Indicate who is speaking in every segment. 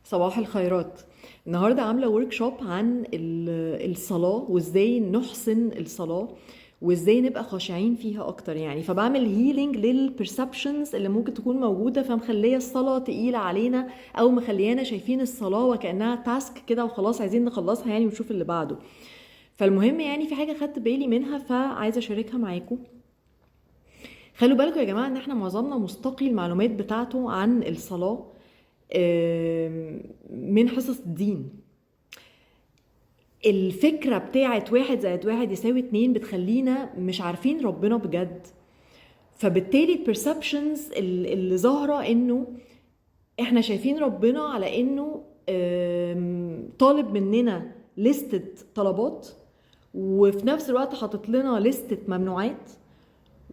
Speaker 1: صباح الخيرات. النهاردة عاملة ورك شوب عن الصلاة وازاي نحسن الصلاة وازاي نبقى خاشعين فيها اكتر، يعني فبعمل هيلينج للبرسبشنز اللي ممكن تكون موجودة، فمخلية الصلاة تقيلة علينا او مخليانا شايفين الصلاة وكأنها تاسك كده وخلاص عايزين نخلصها يعني ونشوف اللي بعده. فالمهم يعني في حاجة خدت بالي منها فعايزة اشاركها معاكم. خلوا بالكم يا جماعة ان احنا معظمنا مستقي المعلومات بتاعته عن الصلاة من حصص الدين. الفكرة بتاعت 1+1=2 بتخلينا مش عارفين ربنا بجد، فبالتالي البرسبشنز اللي ظاهرة انه احنا شايفين ربنا على انه طالب مننا لستة طلبات، وفي نفس الوقت حاطط لنا لستة ممنوعات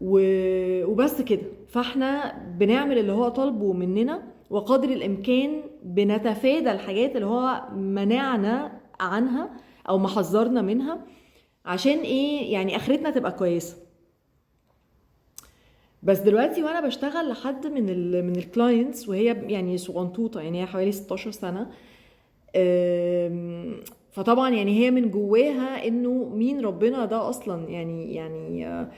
Speaker 1: وبس كده. فاحنا بنعمل اللي هو طالبه مننا، وقدر الامكان بنتفادى الحاجات اللي هو منعنا عنها او محذرنا منها، عشان ايه؟ يعني اخرتنا تبقى كويسه. بس دلوقتي وانا بشتغل لحد من الكلاينتس وهي يعني صغنطوطه، يعني هي حوالي 16 سنه، فطبعا يعني هي من جواها انه مين ربنا ده اصلا. يعني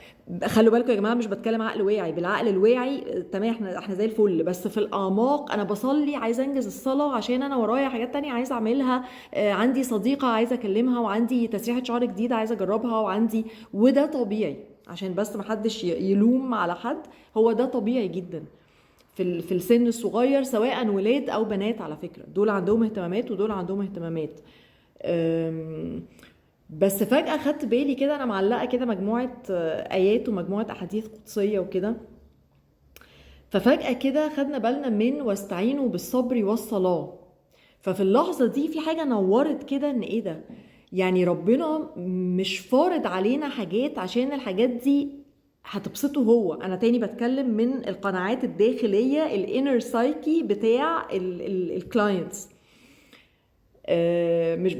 Speaker 1: خلوا بالكم يا جماعه، مش بتكلم عقل واعي، بالعقل الواعي تمام احنا زي الفل، بس في الاعماق انا بصلي عايزه انجز الصلاه عشان انا ورايا حاجات تانية عايزه اعملها، عندي صديقه عايزه اكلمها، وعندي تسريحه شعر جديده عايزه اجربها، وده طبيعي عشان بس محدش يلوم على حد، هو ده طبيعي جدا في السن الصغير، سواء ولاد او بنات. على فكره دول عندهم اهتمامات ودول عندهم اهتمامات. بس فجأة خدت بالي كده، انا معلقة كده مجموعة ايات ومجموعة احاديث قدسية وكده، ففجأة كده خدنا بالنا من واستعينوا بالصبر والصلاة. ففي اللحظة دي في حاجة نورت كده، ان ايه ده؟ يعني ربنا مش فارض علينا حاجات عشان الحاجات دي هتبسطه هو. انا تاني بتكلم من القناعات الداخلية، الانر سايكي بتاع الكلاينتس.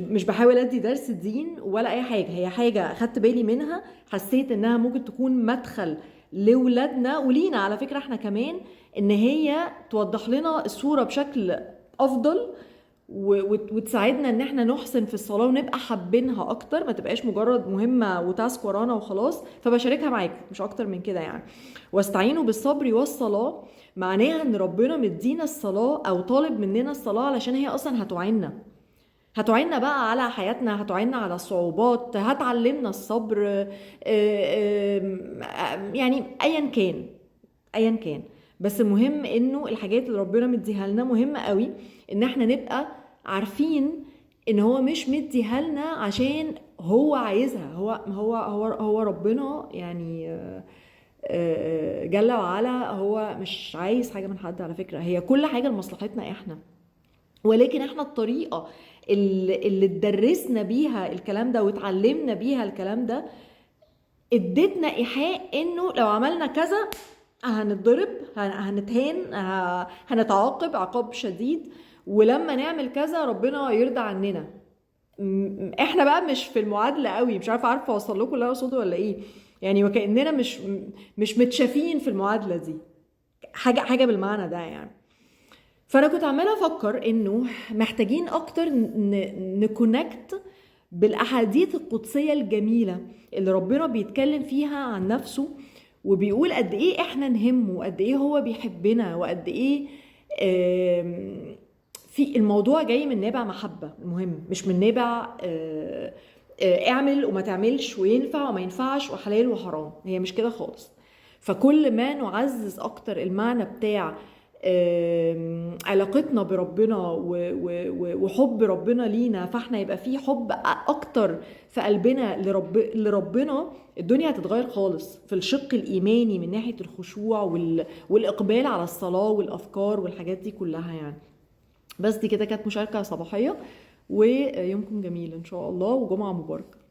Speaker 1: مش بحاول ادي درس دين ولا اي حاجه، هي حاجه خدت بالي منها، حسيت انها ممكن تكون مدخل لاولادنا ولينا على فكره احنا كمان، ان هي توضح لنا الصوره بشكل افضل وتساعدنا ان احنا نحسن في الصلاه ونبقى حابينها اكتر، ما تبقاش مجرد مهمه وتاسك ورانا وخلاص. فبشاركها معاكم مش اكتر من كده يعني. واستعينوا بالصبر والصلاه معناها ان ربنا مدينا الصلاه او طالب مننا الصلاه علشان هي اصلا هتعيننا بقى على حياتنا، هتعيننا على الصعوبات، هتعلمنا الصبر، يعني ايا كان. بس المهم انه الحاجات اللي ربنا مديها لنا مهمه قوي ان احنا نبقى عارفين ان هو مش مديها لنا عشان هو عايزها. هو ربنا يعني جل وعلا هو مش عايز حاجه من حد على فكره، هي كل حاجه لمصلحتنا احنا، ولكن احنا الطريقة اللي اتدرسنا بيها الكلام ده واتعلمنا بيها الكلام ده ادتنا ايحاء انه لو عملنا كذا هنتضرب، هنتهان، هنتعاقب عقاب شديد، ولما نعمل كذا ربنا يرضى عننا. احنا بقى مش في المعادلة قوي، مش عارفة اوصل لكم اللي انا اقصده ولا ايه، يعني وكأننا مش متشافين في المعادلة دي، حاجة بالمعنى ده يعني. فانا كنت عماله افكر انه محتاجين اكتر نكونكت بالاحاديث القدسيه الجميله اللي ربنا بيتكلم فيها عن نفسه، وبيقول قد ايه احنا نهمه وقد ايه هو بيحبنا وقد ايه في الموضوع جاي من نابع محبه. المهم مش من نابع اعمل وما تعملش وينفع وما ينفعش وحلال وحرام، هي مش كده خالص. فكل ما نعزز اكتر المعنى بتاع علاقتنا بربنا وحب ربنا لينا، فاحنا يبقى فيه حب اكتر في قلبنا لربنا، الدنيا هتتغير خالص في الشق الايماني من ناحية الخشوع والاقبال على الصلاة والافكار والحاجات دي كلها يعني. بس دي كده كانت مشاركة صباحية، ويومكم جميل ان شاء الله وجمعة مباركة.